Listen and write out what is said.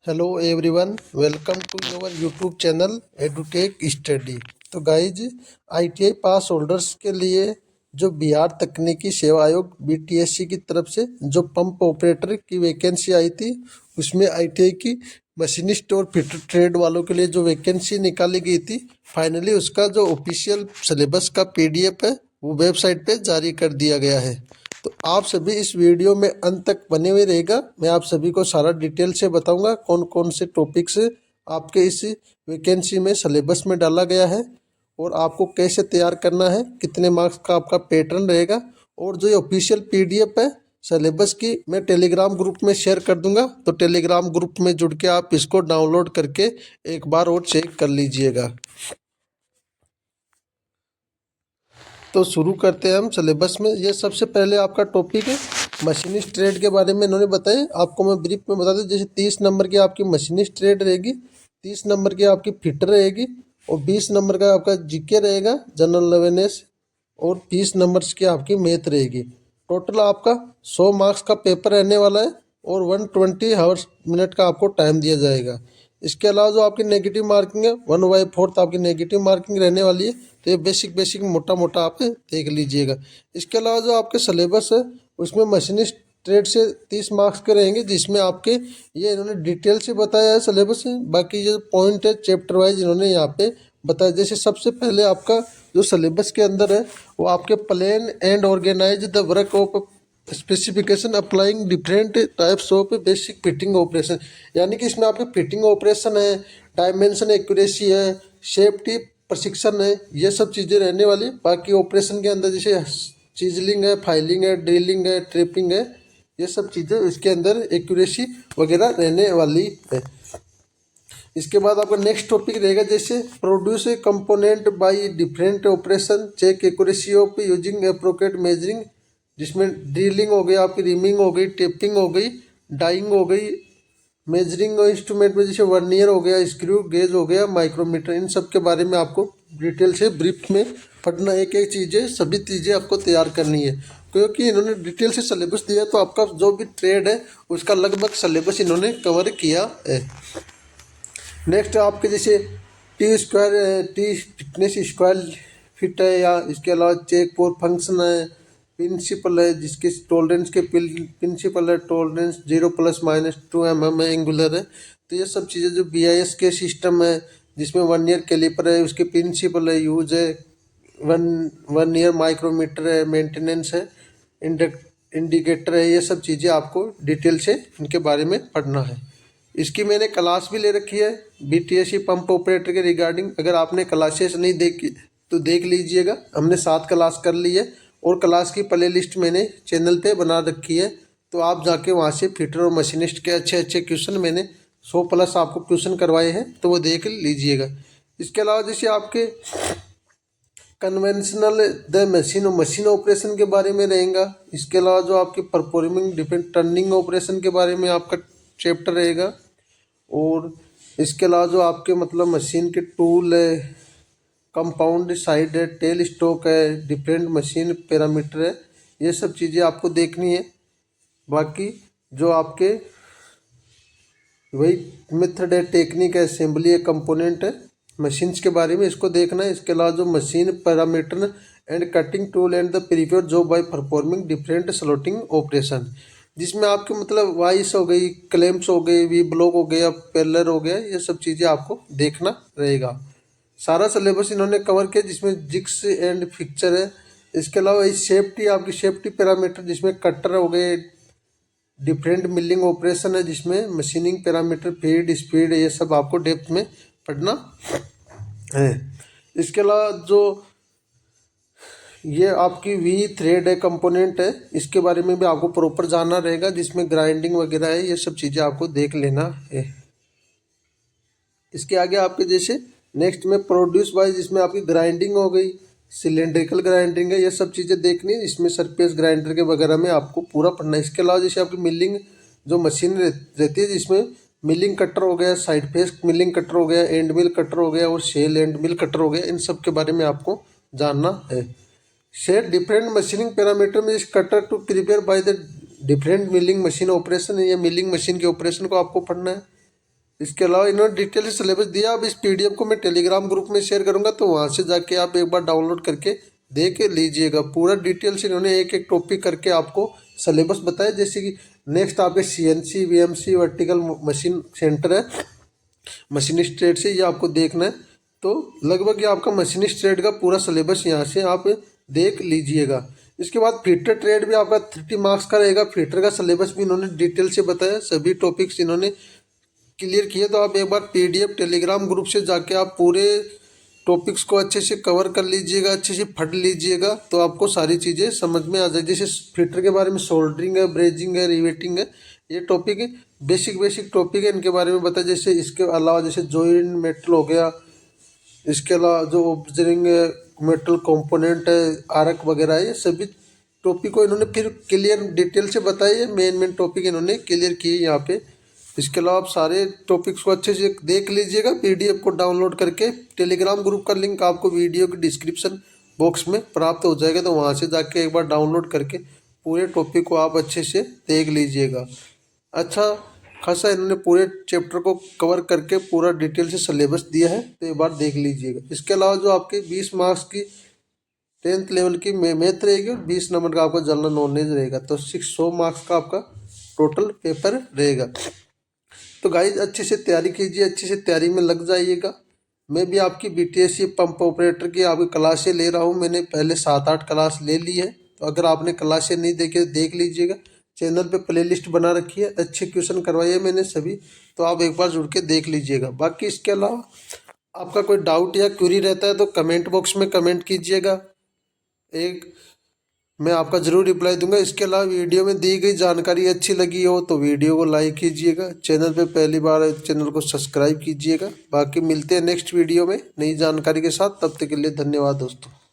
Hello everyone, welcome to your YouTube channel Edutech study. तो guys, ITI pass holders के लिए जो बिहार तकनीकी सेवा आयोग बीटीएससी की तरफ से जो पंप ऑपरेटर की वैकेंसी आई थी, उसमें आईटीआई की मशीनिस्ट और फिटर ट्रेड वालों के लिए जो वैकेंसी निकाली गई थी, फाइनली उसका जो ऑफिशियल सिलेबस का पीडीएफ है वो वेबसाइट पे जारी कर दिया गया है। तो आप सभी इस वीडियो में अंत तक बने हुए रहेगा। मैं आप सभी को सारा डिटेल से बताऊंगा कौन कौन से टॉपिक्स आपके इस वैकेंसी में सिलेबस में डाला गया है और आपको कैसे तैयार करना है, कितने मार्क्स का आपका पैटर्न रहेगा। और जो ये ऑफिशियल पीडीएफ है सिलेबस की, मैं टेलीग्राम ग्रुप में शेयर कर दूंगा, तो टेलीग्राम ग्रुप में जुड़ के आप इसको डाउनलोड करके एक बार और चेक कर लीजिएगा। तो शुरू करते हैं हम सिलेबस में। ये सबसे पहले आपका टॉपिक है मशीनिस्ट ट्रेड के बारे में इन्होंने बताया। आपको मैं ब्रीफ में बता दूं, जैसे 30 नंबर की आपकी मशीनिस्ट ट्रेड रहेगी, 30 नंबर की आपकी फिटर रहेगी और 20 नंबर का आपका जीके रहेगा, जनरल अवेयरनेस, और 30 नंबर्स की आपकी मैथ रहेगी। टोटल आपका 100 मार्क्स का पेपर रहने वाला है और 120 हावर्स मिनट का आपको टाइम दिया जाएगा। इसके अलावा जो आपकी नेगेटिव मार्किंग है 1/4 आपकी नेगेटिव मार्किंग रहने वाली है। तो ये बेसिक मोटा मोटा आप देख लीजिएगा। इसके अलावा जो आपके सिलेबस है उसमें मशीनिस्ट ट्रेड से 30 मार्क्स के रहेंगे, जिसमें आपके ये इन्होंने डिटेल से बताया है सिलेबस है। बाकी जो पॉइंट है चैप्टर वाइज इन्होंने यहाँ पे बताया। जैसे सबसे पहले आपका जो सिलेबस के अंदर है वो आपके plan and organise the work of specification applying different types of basic fitting operation, यानी कि इसमें आपके फिटिंग ऑपरेशन है, डायमेंशन एक्यूरेसी है, सेफ्टी प्रशिक्षण है, ये सब चीज़ें रहने वाली। बाकी ऑपरेशन के अंदर जैसे चीजलिंग है, फाइलिंग है, ड्रिलिंग है, ट्रिपिंग है, ये सब चीज़ें इसके अंदर एक्यूरेसी वगैरह रहने वाली है। इसके बाद आपका नेक्स्ट टॉपिक रहेगा जैसे produce a component by different operation, check accuracy of using appropriate measuring, जिसमें ड्रिलिंग हो गई, आपकी रिमिंग हो गई, टेपिंग हो गई, डाइंग हो गई, मेजरिंग इंस्ट्रूमेंट में जैसे वर्नियर हो गया, स्क्रू गेज हो गया, माइक्रोमीटर, इन सब के बारे में आपको डिटेल से ब्रीफ में पढ़ना। एक एक चीज़ें सभी चीज़ें आपको तैयार करनी है, क्योंकि इन्होंने डिटेल से सिलेबस दिया तो आपका जो भी ट्रेड है उसका लगभग सिलेबस इन्होंने कवर किया है। नेक्स्ट आपके जैसे टी फिटनेस स्क्वायर फिट है, या इसके अलावा चेक फॉर फंक्शन है, प्रिंसिपल है जिसके टॉलरेंस के प्रिंसिपल है, टॉलरेंस 0 ± 2 mm है, एंगुलर है। तो ये सब चीज़ें जो BIS के सिस्टम है जिसमें 1 ईयर कैलिपर है, उसके प्रिंसिपल है, यूज है, वन ईयर माइक्रोमीटर है, मेंटेनेंस है, इंडिकेटर है, ये सब चीज़ें आपको डिटेल से इनके बारे में पढ़ना है। इसकी मैंने क्लास भी ले रखी है बीटीएससी पंप ऑपरेटर के रिगार्डिंग। अगर आपने क्लासेस नहीं देखी तो देख लीजिएगा, हमने 7 क्लास कर ली है और क्लास की प्ले लिस्ट मैंने चैनल पे बना रखी है। तो आप जाके वहाँ से फिटर और मशीनिस्ट के अच्छे अच्छे क्वेश्चन मैंने 100+ आपको क्वेश्चन करवाए हैं, तो वो देख लीजिएगा। इसके अलावा जैसे आपके कन्वेंशनल द मशीन और मशीन ऑपरेशन के बारे में रहेगा। इसके अलावा जो आपके परफॉर्मिंग डिफरेंट टर्निंग ऑपरेशन के बारे में आपका चैप्टर रहेगा। और इसके अलावा जो आपके मतलब मशीन के टूल है, कंपाउंड साइड है, टेल स्टॉक है, डिफरेंट मशीन पैरामीटर है, ये सब चीज़ें आपको देखनी है। बाकी जो आपके वही मेथड है, टेक्निक है, असेंबली है, कंपोनेंट है, मशीन्स के बारे में इसको देखना है। इसके अलावा जो machine parameter and cutting tool and the prepare job by performing different slotting operation, जिसमें आपके मतलब वाइस हो गई, क्लैम्प्स हो गई, वी ब्लॉक हो गया, पेलर हो गया, ये सब चीज़ें आपको देखना रहेगा। सारा सिलेबस इन्होंने कवर किया जिसमें जिग्स एंड फिक्चर है। इसके अलावा इस सेफ्टी, आपकी सेफ्टी पैरामीटर जिसमें कटर हो गए, डिफरेंट मिलिंग ऑपरेशन है जिसमें मशीनिंग पैरामीटर, फीड, स्पीड, ये सब आपको डेप्थ में पढ़ना है। इसके अलावा जो ये आपकी वी थ्रेड है, कंपोनेंट है, इसके बारे में भी आपको प्रॉपर जानना रहेगा, जिसमें ग्राइंडिंग वगैरह है, ये सब चीज़ें आपको देख लेना है। इसके आगे आपके जैसे नेक्स्ट में प्रोड्यूस बाय, जिसमें आपकी ग्राइंडिंग हो गई, सिलेंड्रिकल ग्राइंडिंग है, ये सब चीज़ें देखनी है। इसमें सरफेस ग्राइंडर के वगैरह में आपको पूरा पढ़ना है। इसके अलावा जैसे आपकी मिलिंग जो मशीन रहती है, जिसमें मिलिंग कटर हो गया, साइड फेस मिलिंग कटर हो गया, एंड मिल कटर हो गया और शेल एंड मिल कटर हो गया, इन सब के बारे में आपको जानना है। शेयर डिफरेंट मशीनिंग पैरामीटर में इस cutter to prepare by the different milling machine operation है, ये मिलिंग मशीन के ऑपरेशन को आपको पढ़ना है। इसके अलावा इन्होंने डिटेल से सिलेबस दिया। अब इस पीडीएफ को मैं टेलीग्राम ग्रुप में शेयर करूंगा, तो वहाँ से जाके आप एक बार डाउनलोड करके देख लीजिएगा। पूरा डिटेल से इन्होंने एक एक टॉपिक करके आपको सिलेबस बताया। जैसे कि नेक्स्ट आपके CNC VMC vertical machine centre है, मशीनिस्ट ट्रेड से, ये आपको देखना है। तो लगभग ये आपका मशीनिस्ट ट्रेड का पूरा सिलेबस यहाँ से आप देख लीजिएगा। इसके बाद फिटर ट्रेड भी आपका 30 मार्क्स का रहेगा। फिटर का सिलेबस भी इन्होंने डिटेल से बताया, सभी टॉपिक्स इन्होंने क्लियर किए। तो आप एक बार पीडीएफ टेलीग्राम ग्रुप से जाके आप पूरे टॉपिक्स को अच्छे से कवर कर लीजिएगा, अच्छे से पढ़ लीजिएगा, तो आपको सारी चीज़ें समझ में आ जाए। जैसे फिटर के बारे में सोल्डरिंग है, ब्रेजिंग है, रिवेटिंग है, ये टॉपिक है, बेसिक टॉपिक है, इनके बारे में बताया। जैसे इसके अलावा जैसे जॉइंट मेटल हो गया, इसके अलावा जो ऑब्जर्विंग मेटल कंपोनेंट है, आर्क वगैरह, ये सभी टॉपिक को इन्होंने फिर क्लियर डिटेल से बताया। मेन टॉपिक इन्होंने क्लियर किए यहाँ पे। इसके अलावा आप सारे टॉपिक्स को अच्छे से देख लीजिएगा। पीडीएफ को डाउनलोड करके टेलीग्राम ग्रुप का लिंक आपको वीडियो के डिस्क्रिप्शन बॉक्स में प्राप्त हो जाएगा, तो वहाँ से जाके एक बार डाउनलोड करके पूरे टॉपिक को आप अच्छे से देख लीजिएगा। अच्छा खासा इन्होंने पूरे चैप्टर को कवर करके पूरा डिटेल से सिलेबस दिया है, तो एक बार देख लीजिएगा। इसके अलावा जो आपके 20 मार्क्स की 10th लेवल की मैथ रहेगी और 20 नंबर का आपका जनरल नॉलेज रहेगा, तो 100 मार्क्स का आपका टोटल पेपर रहेगा। तो गाइज अच्छे से तैयारी कीजिए, अच्छे से तैयारी में लग जाइएगा। मैं भी आपकी बीटीएससी पंप ऑपरेटर की आपकी क्लासें ले रहा हूँ। मैंने पहले 7-8 क्लास ले ली है, तो अगर आपने क्लासें नहीं देखी तो देख लीजिएगा। चैनल पे प्लेलिस्ट बना रखी है, अच्छे क्वेश्चन करवाए मैंने सभी, तो आप एक बार जुड़ के देख लीजिएगा। बाकी इसके अलावा आपका कोई डाउट या क्वेरी रहता है तो कमेंट बॉक्स में कमेंट कीजिएगा, एक मैं आपका ज़रूर रिप्लाई दूंगा। इसके अलावा वीडियो में दी गई जानकारी अच्छी लगी हो तो वीडियो को लाइक कीजिएगा, चैनल पे पहली बार है चैनल को सब्सक्राइब कीजिएगा। बाकी मिलते हैं नेक्स्ट वीडियो में नई जानकारी के साथ, तब तक के लिए धन्यवाद दोस्तों।